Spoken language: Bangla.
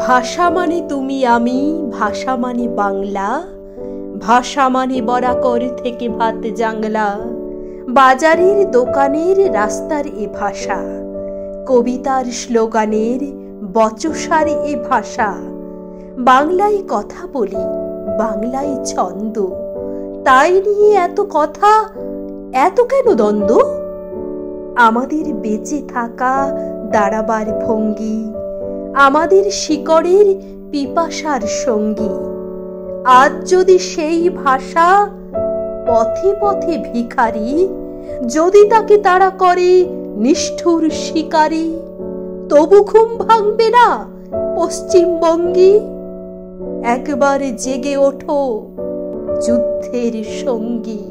ভাষা মানে তুমি আমি, ভাষা মানে বাংলা, ভাষা মানে বরাকর থেকে ভাত জাংলা। বাজারের দোকানের রাস্তার এ ভাষা, কবিতার স্লোগানের বচসার এ ভাষা। বাংলায় কথা বলি, বাংলায় ছন্দ, তাই নিয়ে এত কথা, এত কেন দ্বন্দ্ব? আমাদের বেঁচে থাকা দাঁড়াবার ভঙ্গি, আমাদের শিকড়ের পিপাসার সঙ্গী। আজ যদি সেই ভাষা পথে পথে ভিখারি, যদি তাকে তাড়া করে নিষ্ঠুর শিকারী, তবু ঘুম ভাঙবে না পশ্চিমবঙ্গী। একবার জেগে ওঠো যুদ্ধের সঙ্গী।